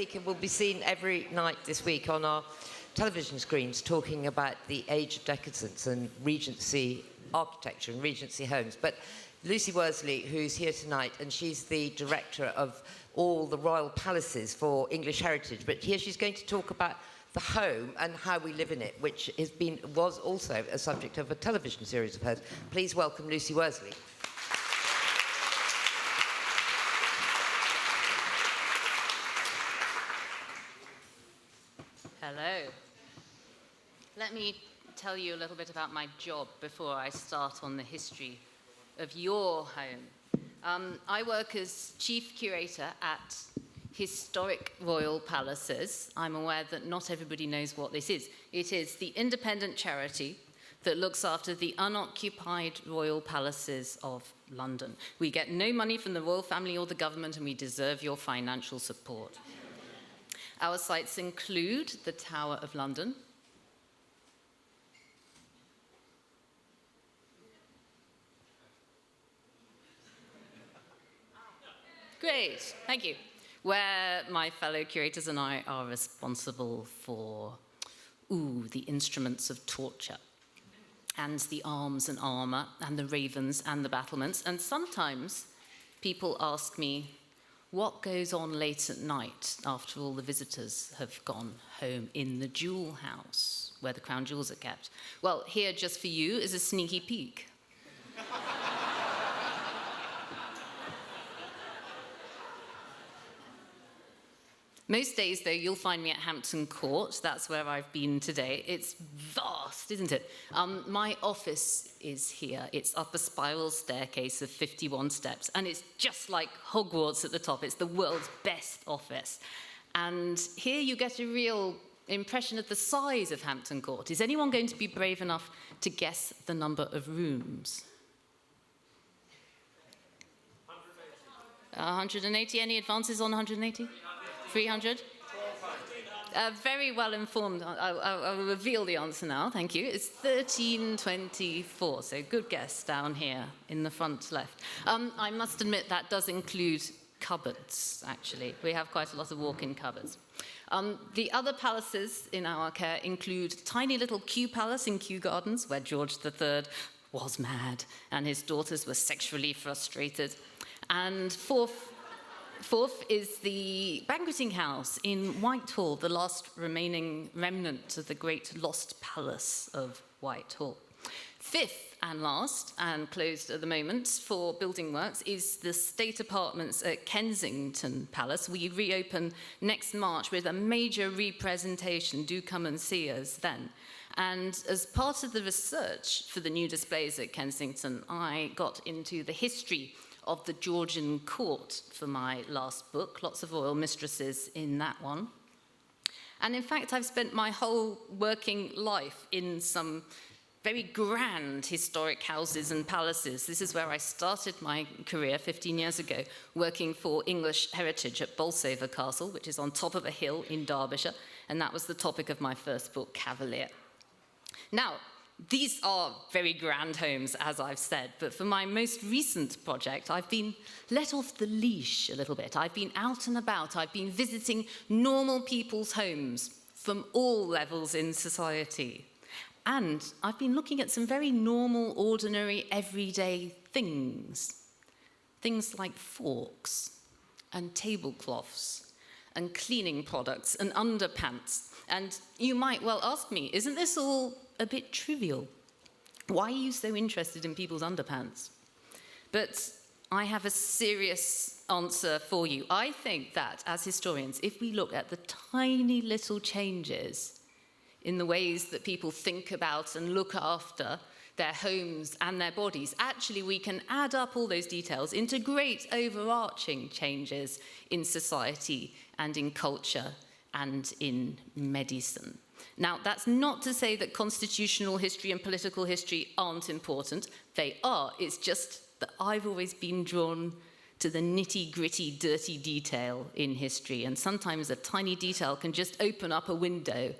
speaker will be seen every night this week on our television screens talking about the Age of Decadence and Regency architecture and Regency homes. But Lucy Worsley, who's here tonight, and she's the director of all the royal palaces for English heritage, but here she's going to talk about the home and how we live in it, which was also a subject of a television series of hers. Please welcome Lucy Worsley. Hello. Let me tell you a little bit about my job before I start on the history of your home. I work as chief curator at historic royal palaces. I'm aware that not everybody knows what this is. It is the independent charity that looks after the unoccupied royal palaces of London. We get no money from the royal family or the government, and we deserve your financial support. Our sites include the Tower of London, great, thank you, where my fellow curators and I are responsible for, the instruments of torture, and the arms and armour, and the ravens and the battlements. And sometimes people ask me, what goes on late at night after all the visitors have gone home in the jewel house, where the crown jewels are kept? Well, here just for you is a sneaky peek. Most days, though, you'll find me at Hampton Court. That's where I've been today. It's vast, isn't it? My office is here. It's up a spiral staircase of 51 steps, and it's just like Hogwarts at the top. It's the world's best office. And here you get a real impression of the size of Hampton Court. Is anyone going to be brave enough to guess the number of rooms? 180. Any advances on 180? 300? Very well informed. I will reveal the answer now, thank you. It's 1324, so good guess down here in the front left. I must admit that does include cupboards, actually. We have quite a lot of walk-in cupboards. The other palaces in our care include tiny little Kew Palace in Kew Gardens, where George III was mad and his daughters were sexually frustrated. And Fourth is the banqueting house in Whitehall, the last remaining remnant of the great lost palace of Whitehall. Fifth and last, and closed at the moment for building works, is the state apartments at Kensington Palace. We reopen next March with a major representation. Do come and see us then. And as part of the research for the new displays at Kensington, I got into the history of the Georgian court for my last book, lots of royal mistresses in that one. And in fact, I've spent my whole working life in some very grand historic houses and palaces. This is where I started my career 15 years ago, working for English heritage at Bolsover Castle, which is on top of a hill in Derbyshire, and that was the topic of my first book, Cavalier. Now, these are very grand homes, as I've said, but for my most recent project, I've been let off the leash a little bit. I've been out and about. I've been visiting normal people's homes from all levels in society. And I've been looking at some very normal, ordinary, everyday things. Things like forks and tablecloths and cleaning products and underpants. And you might well ask me, isn't this all a bit trivial? Why are you so interested in people's underpants? But I have a serious answer for you. I think that, as historians, if we look at the tiny little changes in the ways that people think about and look after their homes and their bodies, actually we can add up all those details into great overarching changes in society and in culture and in medicine. Now, that's not to say that constitutional history and political history aren't important. They are. It's just that I've always been drawn to the nitty-gritty, dirty detail in history, and sometimes a tiny detail can just open up a window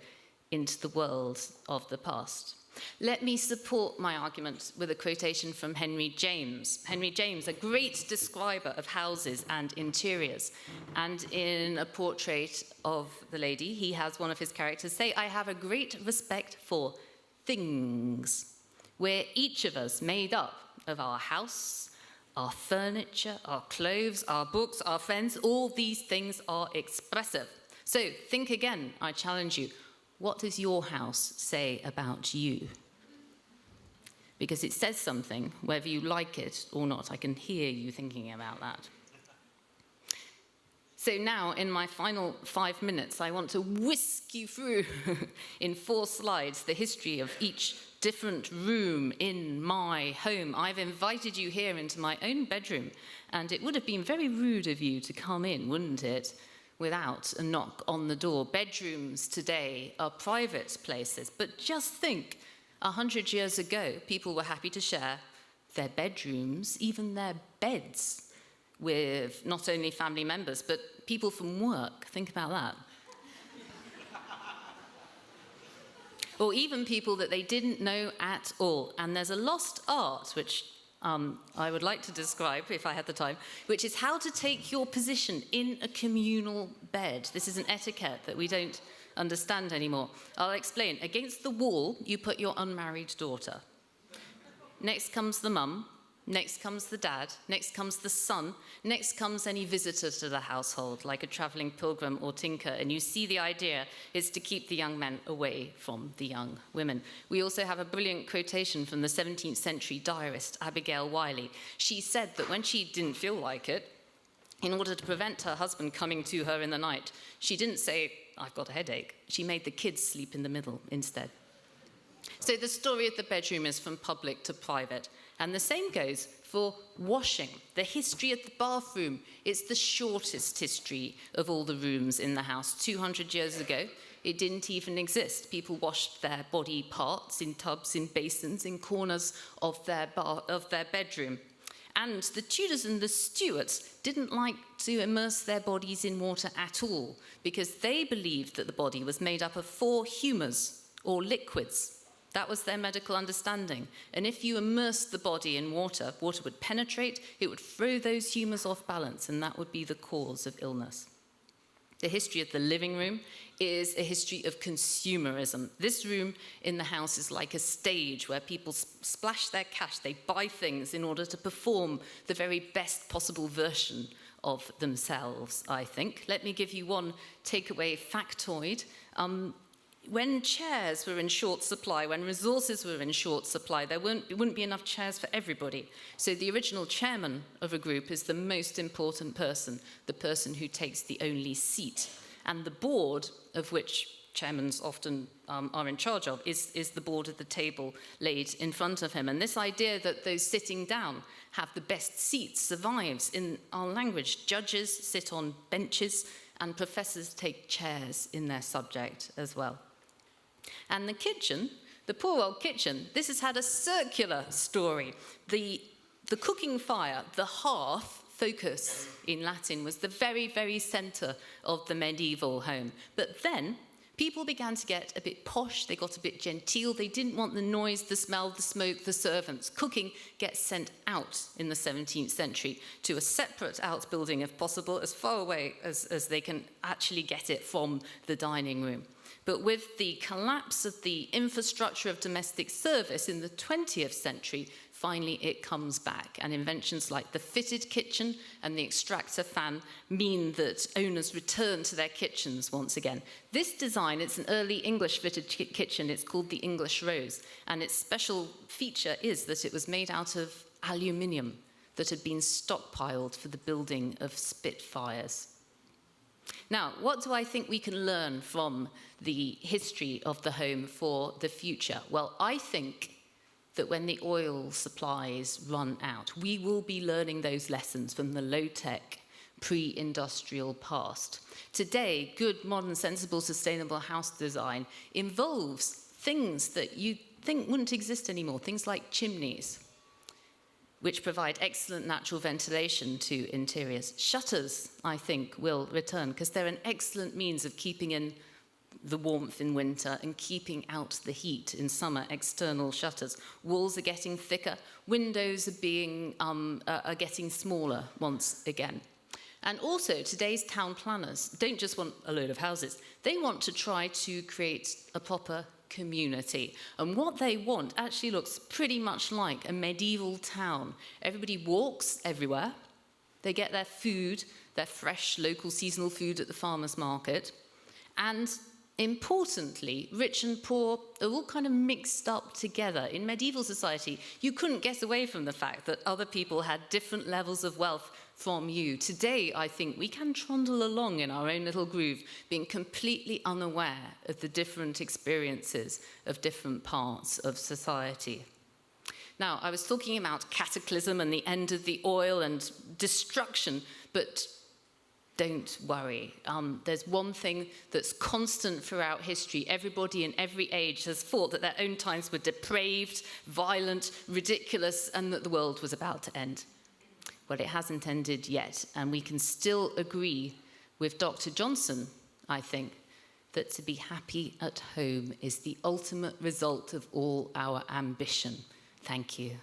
into the world of the past. Let me support my argument with a quotation from Henry James. Henry James, a great describer of houses and interiors. And in a portrait of the lady, he has one of his characters say, "I have a great respect for things." We're each of us made up of our house, our furniture, our clothes, our books, our friends. All these things are expressive. So think again, I challenge you. What does your house say about you? Because it says something, whether you like it or not. I can hear you thinking about that. So now, in my final 5 minutes, I want to whisk you through, in 4 slides, the history of each different room in my home. I've invited you here into my own bedroom, and it would have been very rude of you to come in, wouldn't it, without a knock on the door. Bedrooms today are private places, but just think, 100 years ago, people were happy to share their bedrooms, even their beds, with not only family members, but people from work. Think about that. Or even people that they didn't know at all. And there's a lost art, which I would like to describe, if I had the time, which is how to take your position in a communal bed. This is an etiquette that we don't understand anymore. I'll explain. Against the wall, you put your unmarried daughter. Next comes the mum. Next comes the dad. Next comes the son. Next comes any visitor to the household, like a travelling pilgrim or tinker. And you see the idea is to keep the young men away from the young women. We also have a brilliant quotation from the 17th century diarist Abigail Wiley. She said that when she didn't feel like it, in order to prevent her husband coming to her in the night, she didn't say, "I've got a headache." She made the kids sleep in the middle instead. So the story of the bedroom is from public to private. And the same goes for washing. The history of the bathroom is the shortest history of all the rooms in the house. 200 years ago, it didn't even exist. People washed their body parts in tubs, in basins, in corners of their bedroom. And the Tudors and the Stuarts didn't like to immerse their bodies in water at all, because they believed that the body was made up of 4 humours, or liquids. That was their medical understanding. And if you immersed the body in water, water would penetrate, it would throw those humours off balance, and that would be the cause of illness. The history of the living room is a history of consumerism. This room in the house is like a stage where people splash their cash, they buy things in order to perform the very best possible version of themselves, I think. Let me give you one takeaway factoid. When chairs were in short supply, when resources were in short supply, there wouldn't be enough chairs for everybody. So the original chairman of a group is the most important person, the person who takes the only seat. And the board, of which chairmen often are in charge of, is the board at the table laid in front of him. And this idea that those sitting down have the best seats survives in our language. Judges sit on benches, and professors take chairs in their subject as well. And the kitchen, the poor old kitchen, this has had a circular story. The cooking fire, the hearth, focus in Latin, was the very, very centre of the medieval home. But then people began to get a bit posh, they got a bit genteel, they didn't want the noise, the smell, the smoke, the servants. Cooking gets sent out in the 17th century to a separate outbuilding, if possible, as far away as they can actually get it from the dining room. But with the collapse of the infrastructure of domestic service in the 20th century, finally it comes back. And inventions like the fitted kitchen and the extractor fan mean that owners return to their kitchens once again. This design, it's an early English fitted kitchen. It's called the English Rose. And its special feature is that it was made out of aluminium that had been stockpiled for the building of Spitfires. Now, what do I think we can learn from the history of the home for the future? Well, I think that when the oil supplies run out, we will be learning those lessons from the low-tech, pre-industrial past. Today, good, modern, sensible, sustainable house design involves things that you think wouldn't exist anymore, things like chimneys, which provide excellent natural ventilation to interiors. Shutters, I think, will return, because they're an excellent means of keeping in the warmth in winter and keeping out the heat in summer, external shutters. Walls are getting thicker, windows are getting smaller once again. And also, today's town planners don't just want a load of houses, they want to try to create a proper community. And what they want actually looks pretty much like a medieval town. Everybody walks everywhere. They get their food, their fresh local seasonal food at the farmer's market. And importantly, rich and poor are all kind of mixed up together. In medieval society, you couldn't get away from the fact that other people had different levels of wealth from you. Today, I think we can trundle along in our own little groove, being completely unaware of the different experiences of different parts of society. Now, I was talking about cataclysm and the end of the oil and destruction, but don't worry. There's one thing that's constant throughout history. Everybody in every age has thought that their own times were depraved, violent, ridiculous, and that the world was about to end. Well, it hasn't ended yet, and we can still agree with Dr. Johnson, I think, that to be happy at home is the ultimate result of all our ambition. Thank you.